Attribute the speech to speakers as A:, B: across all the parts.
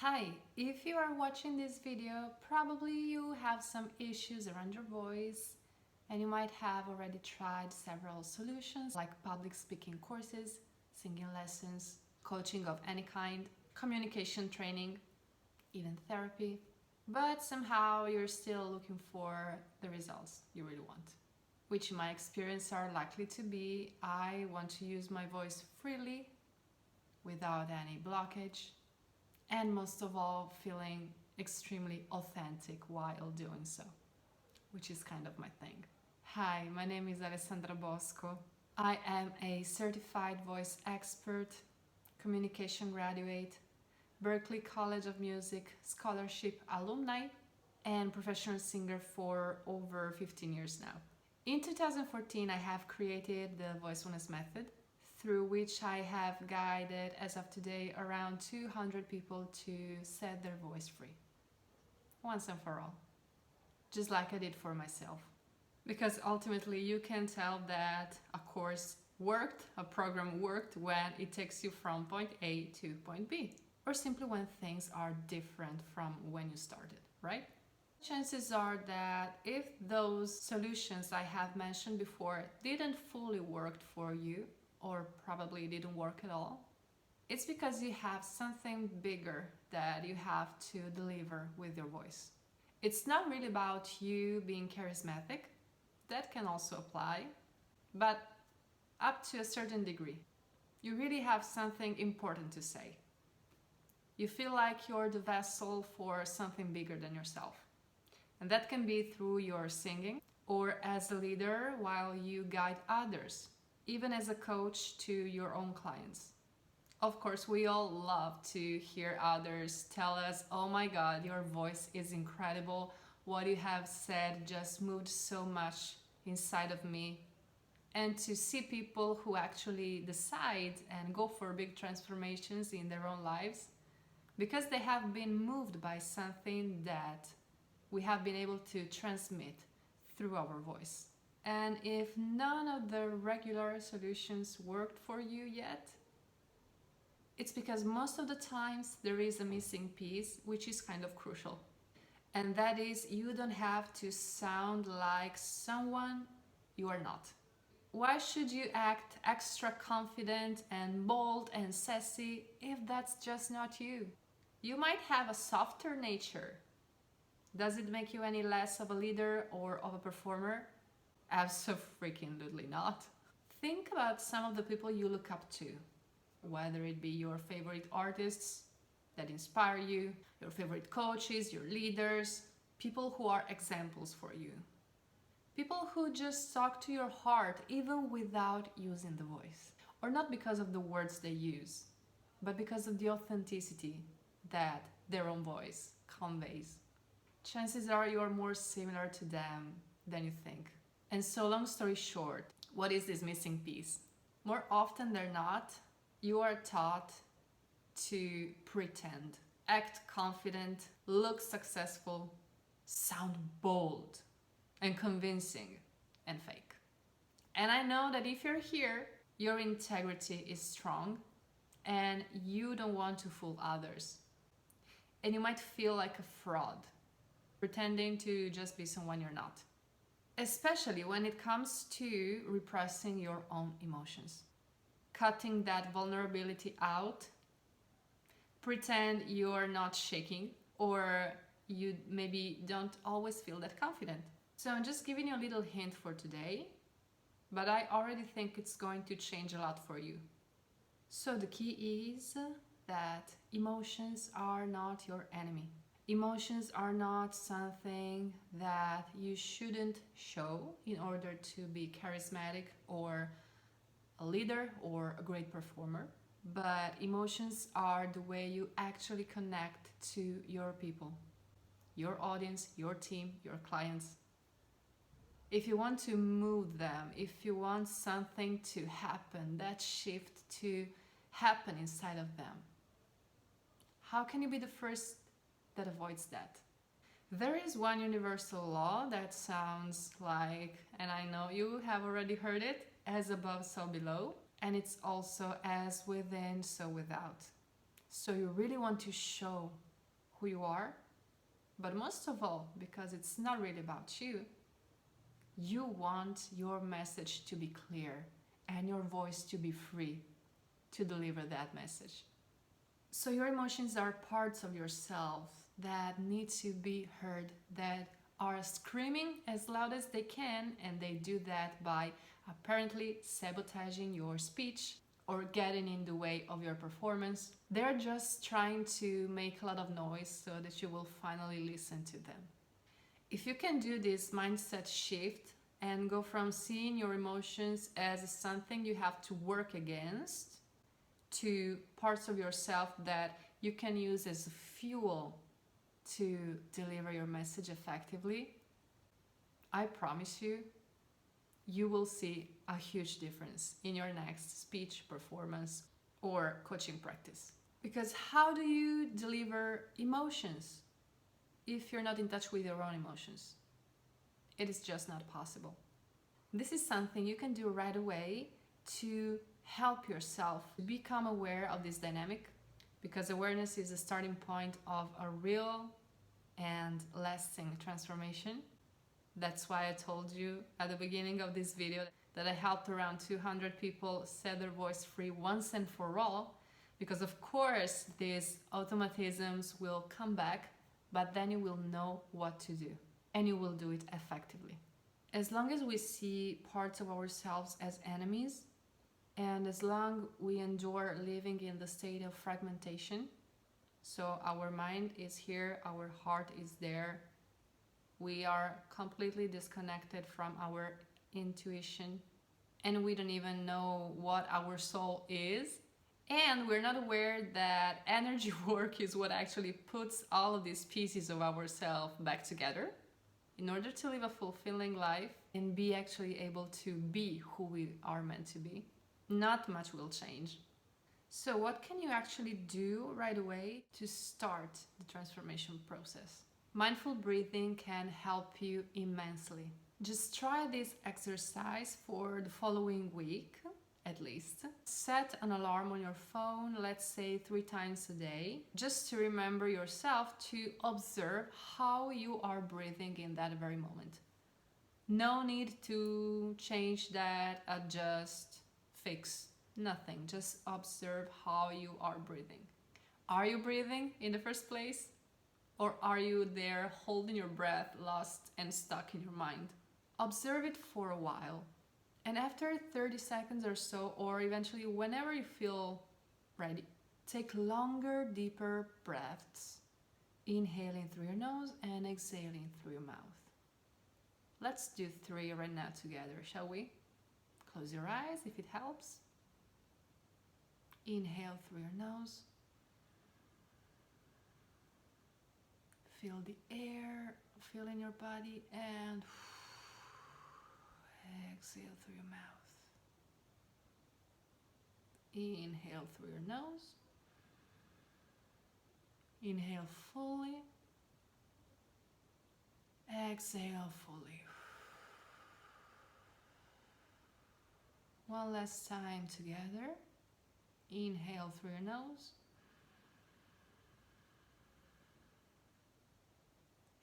A: Hi, if you are watching this video, probably you have some issues around your voice and you might have already tried several solutions like public speaking courses, singing lessons, coaching of any kind, communication training, even therapy, but somehow you're still looking for the results you really want. Which in my experience are likely to be, I want to use my voice freely, without any blockage, and most of all feeling extremely authentic while doing so, which is kind of my thing. Hi, my name is Alessandra Bosco. I am a certified voice expert, communication graduate, Berklee College of Music scholarship alumni, and professional singer for over 15 years now. In 2014, I have created the Voicefulness Method, through which I have guided, as of today, around 200 people to set their voice free, once and for all, just like I did for myself. Because ultimately you can tell that a course worked, a program worked, when it takes you from point A to point B, or simply when things are different from when you started, right? Chances are that if those solutions I have mentioned before didn't fully work for you, or probably didn't work at all, it's because you have something bigger that you have to deliver with your voice. It's not really about you being charismatic, that can also apply, but up to a certain degree. You really have something important to say. You feel like you're the vessel for something bigger than yourself. And that can be through your singing, or as a leader while you guide others, even as a coach to your own clients. Of course, we all love to hear others tell us, oh my God, your voice is incredible. What you have said just moved so much inside of me. And to see people who actually decide and go for big transformations in their own lives because they have been moved by something that we have been able to transmit through our voice. And if none of the regular solutions worked for you yet, it's because most of the times there is a missing piece which is kind of crucial. And that is, you don't have to sound like someone you are not. Why should you act extra confident and bold and sassy if that's just not you? You might have a softer nature. Does it make you any less of a leader or of a performer? Absolutely not. Think about some of the people you look up to, whether it be your favorite artists that inspire you, your favorite coaches, your leaders, people who are examples for you. People who just talk to your heart even without using the voice. Or not because of the words they use, but because of the authenticity that their own voice conveys. Chances are you are more similar to them than you think. And so, long story short, what is this missing piece? More often than not, you are taught to pretend, act confident, look successful, sound bold and convincing and fake. And I know that if you're here, your integrity is strong and you don't want to fool others. And you might feel like a fraud, pretending to just be someone you're not. Especially when it comes to repressing your own emotions. Cutting that vulnerability out. Pretend you're not shaking, or you maybe don't always feel that confident. So I'm just giving you a little hint for today, but I already think it's going to change a lot for you. So the key is that emotions are not your enemy. Emotions are not something that you shouldn't show in order to be charismatic or a leader or a great performer. But emotions are the way you actually connect to your people, your audience, your team, your clients. If you want to move them, if you want something to happen, that shift to happen inside of them, how can you be the first that avoids that? There is one universal law that sounds like, and I know you have already heard it, as above, so below. And it's also as within, so without. So you really want to show who you are, but most of all, because it's not really about you, you want your message to be clear and your voice to be free to deliver that message. So your emotions are parts of yourself that need to be heard, that are screaming as loud as they can, and they do that by apparently sabotaging your speech or getting in the way of your performance. They're just trying to make a lot of noise so that you will finally listen to them. If you can do this mindset shift and go from seeing your emotions as something you have to work against to parts of yourself that you can use as fuel to deliver your message effectively, I promise you, you will see a huge difference in your next speech, performance, or coaching practice. Because how do you deliver emotions if you're not in touch with your own emotions? It is just not possible. This is something you can do right away to help yourself become aware of this dynamic, because awareness is the starting point of a real and lasting transformation. That's why I told you at the beginning of this video that I helped around 200 people set their voice free once and for all, because of course these automatisms will come back, but then you will know what to do and you will do it effectively. As long as we see parts of ourselves as enemies, and as long we endure living in the state of fragmentation, so our mind is here, our heart is there, we are completely disconnected from our intuition, and we don't even know what our soul is, and we're not aware that energy work is what actually puts all of these pieces of ourselves back together in order to live a fulfilling life and be actually able to be who we are meant to be. Not much will change. So what can you actually do right away to start the transformation process? Mindful breathing can help you immensely. Just try this exercise for the following week, at least. Set an alarm on your phone, let's say 3 times a day, just to remember yourself to observe how you are breathing in that very moment. No need to change that, adjust, fix, nothing. Just observe how you are breathing. Are you breathing in the first place? Or are you there holding your breath, lost and stuck in your mind? Observe it for a while. And after 30 seconds or so, or eventually whenever you feel ready, take longer, deeper breaths, inhaling through your nose and exhaling through your mouth. Let's do 3 right now together, shall we? Close your eyes if it helps. Inhale through your nose. Feel the air, feel in your body, and exhale through your mouth. Inhale through your nose. Inhale fully. Exhale fully. One last time together. Inhale through your nose.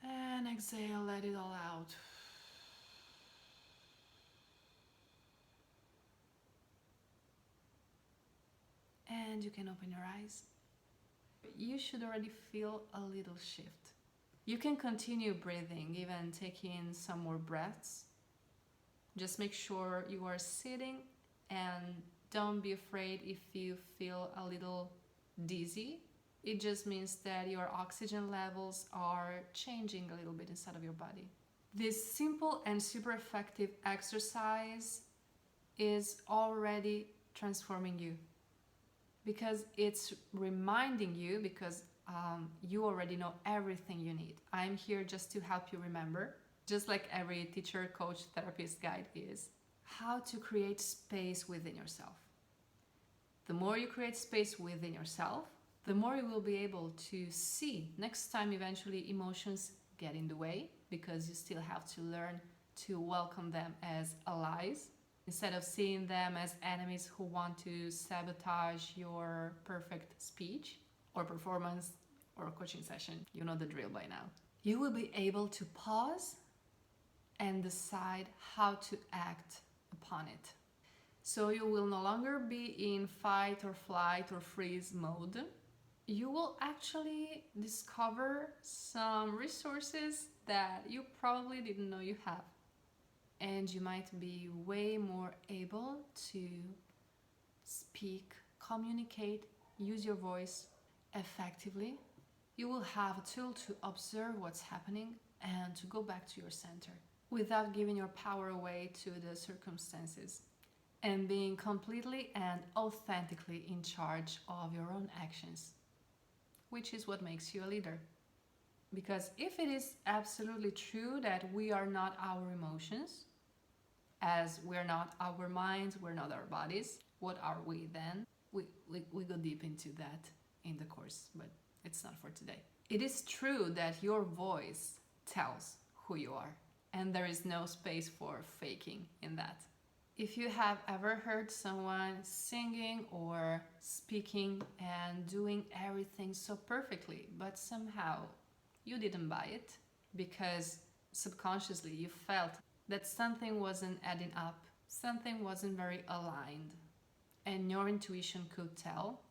A: And exhale, let it all out. And you can open your eyes. You should already feel a little shift. You can continue breathing, even taking some more breaths. Just make sure you are sitting, and don't be afraid if you feel a little dizzy. It just means that your oxygen levels are changing a little bit inside of your body. This simple and super effective exercise is already transforming you, because it's reminding you, because you already know everything you need. I'm here just to help you remember, just like every teacher, coach, therapist guide is, how to create space within yourself. The more you create space within yourself, the more you will be able to see next time eventually emotions get in the way, because you still have to learn to welcome them as allies instead of seeing them as enemies who want to sabotage your perfect speech or performance or a coaching session. You know the drill by now. You will be able to pause and decide how to act upon it. So you will no longer be in fight or flight or freeze mode. You will actually discover some resources that you probably didn't know you have. And you might be way more able to speak, communicate, use your voice effectively. You will have a tool to observe what's happening and to go back to your center without giving your power away to the circumstances, and being completely and authentically in charge of your own actions, which is what makes you a leader. Because if it is absolutely true that we are not our emotions, as we're not our minds, we're not our bodies, what are we then? We go deep into that in the course, but it's not for today. It is true that your voice tells who you are, and there is no space for faking in that. If you have ever heard someone singing or speaking and doing everything so perfectly, but somehow you didn't buy it because subconsciously you felt that something wasn't adding up, something wasn't very aligned, and your intuition could tell,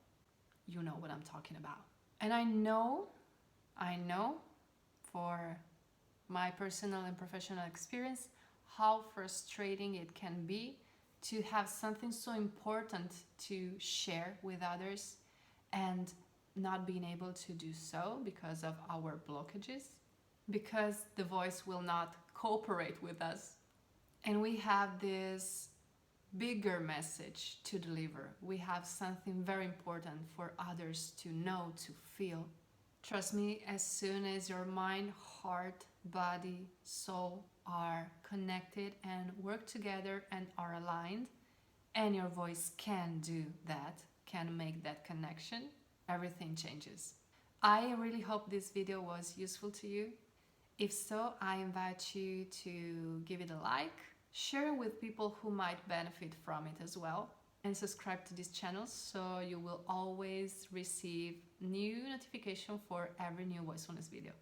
A: you know what I'm talking about. And I know for my personal and professional experience how frustrating it can be to have something so important to share with others and not being able to do so because of our blockages, because the voice will not cooperate with us. And we have this bigger message to deliver. We have something very important for others to know, to feel. Trust me, as soon as your mind, heart, body, soul are connected and work together and are aligned, and your voice can do that, can make that connection, everything changes. I really hope this video was useful to you. If so, I invite you to give it a like, share with people who might benefit from it as well, and subscribe to this channel so you will always receive new notification for every new Voicefulness video.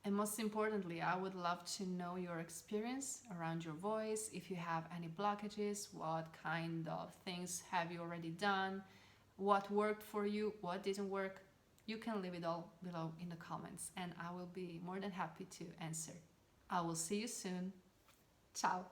A: And most importantly, I would love to know your experience around your voice. If you have any blockages, what kind of things have you already done, what worked for you, what didn't work, you can leave it all below in the comments and I will be more than happy to answer. I will see you soon. Ciao!